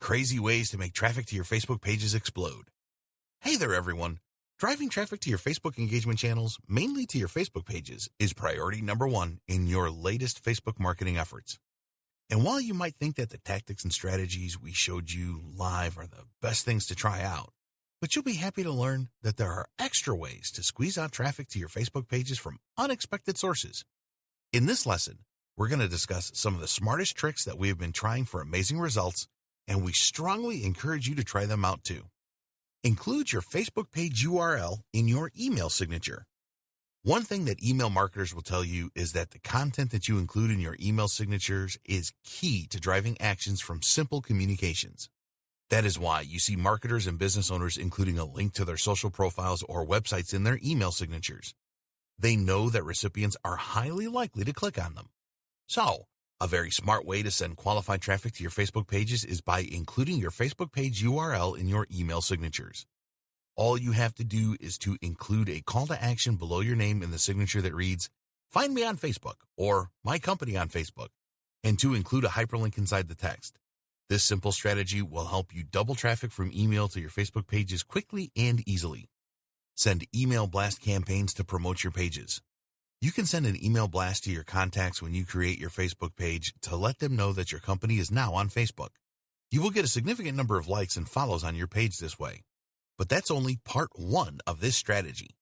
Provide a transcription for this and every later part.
crazy ways to make traffic to your Facebook pages explode. Hey there, everyone. Driving traffic to your Facebook engagement channels, mainly to your Facebook pages, is priority number one in your latest Facebook marketing efforts. And while you might think that the tactics and strategies we showed you live are the best things to try out, but you'll be happy to learn that there are extra ways to squeeze out traffic to your Facebook pages from unexpected sources. In this lesson, we're going to discuss some of the smartest tricks that we have been trying for amazing results, and we strongly encourage you to try them out too. Include your Facebook page URL in your email signature. One thing that email marketers will tell you is that the content that you include in your email signatures is key to driving actions from simple communications. That is why you see marketers and business owners including a link to their social profiles or websites in their email signatures. They know that recipients are highly likely to click on them. So, a very smart way to send qualified traffic to your Facebook pages is by including your Facebook page URL in your email signatures. All you have to do is to include a call to action below your name in the signature that reads, "Find me on Facebook," or "My company on Facebook," and to include a hyperlink inside the text. This simple strategy will help you double traffic from email to your Facebook pages quickly and easily. Send email blast campaigns to promote your pages. You can send an email blast to your contacts when you create your Facebook page to let them know that your company is now on Facebook. You will get a significant number of likes and follows on your page this way. But that's only part one of this strategy,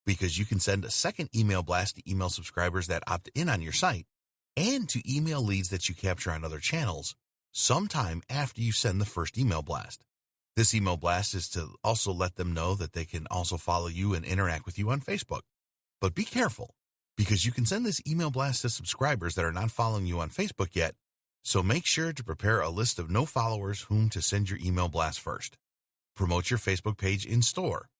because you can send a second email blast to email subscribers that opt in on your site and to email leads that you capture on other channels sometime after you send the first email blast. This email blast is to also let them know that they can also follow you and interact with you on Facebook. But be careful, because you can send this email blast to subscribers that are not following you on Facebook yet, so make sure to prepare a list of no followers whom to send your email blast first. Promote your Facebook page in store.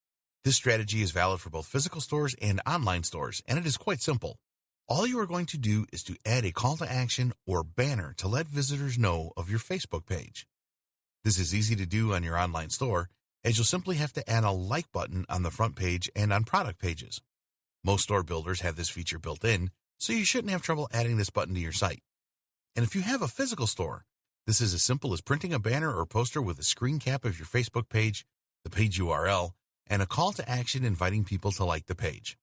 This strategy is valid for both physical stores and online stores, and it is quite simple. All you are going to do is to add a call to action or banner to let visitors know of your Facebook page. This is easy to do on your online store, as you'll simply have to add a like button on the front page and on product pages. Most store builders have this feature built in, so you shouldn't have trouble adding this button to your site. And if you have a physical store, this is as simple as printing a banner or poster with a screen cap of your Facebook page, the page URL, and a call to action inviting people to like the page.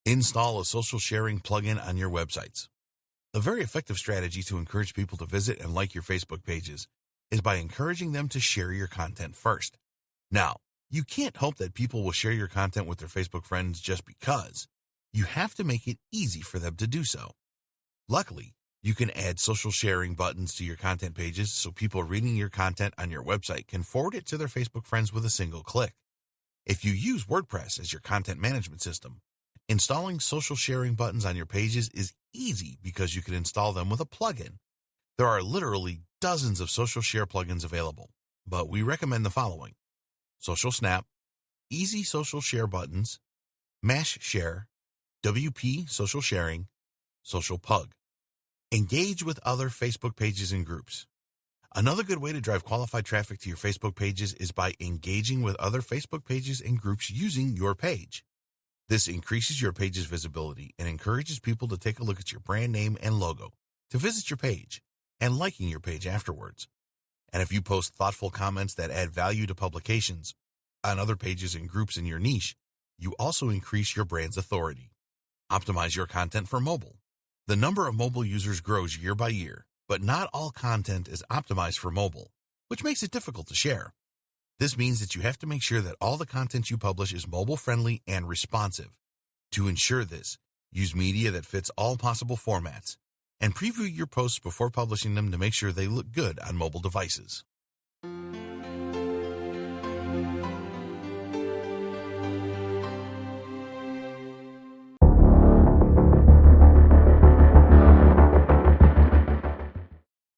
Install a social sharing plugin on your websites. A very effective strategy to encourage people to visit and like your Facebook pages is by encouraging them to share your content first. Now, you can't hope that people will share your content with their Facebook friends just because. You have to make it easy for them to do so. Luckily, you can add social sharing buttons to your content pages so people reading your content on your website can forward it to their Facebook friends with a single click. If you use WordPress as your content management system, installing social sharing buttons on your pages is easy because you can install them with a plugin. There are literally dozens of social share plugins available, but we recommend the following: Social Snap, Easy Social Share Buttons, Mash Share, WP Social Sharing, Social Pug. Engage with other Facebook pages and groups. Another good way to drive qualified traffic to your Facebook pages is by engaging with other Facebook pages and groups using your page. This increases your page's visibility and encourages people to take a look at your brand name and logo, to visit your page, and liking your page afterwards. And if you post thoughtful comments that add value to publications on other pages and groups in your niche, you also increase your brand's authority. Optimize your content for mobile. The number of mobile users grows year by year, but not all content is optimized for mobile, which makes it difficult to share. This means that you have to make sure that all the content you publish is mobile-friendly and responsive. To ensure this, use media that fits all possible formats, and preview your posts before publishing them to make sure they look good on mobile devices.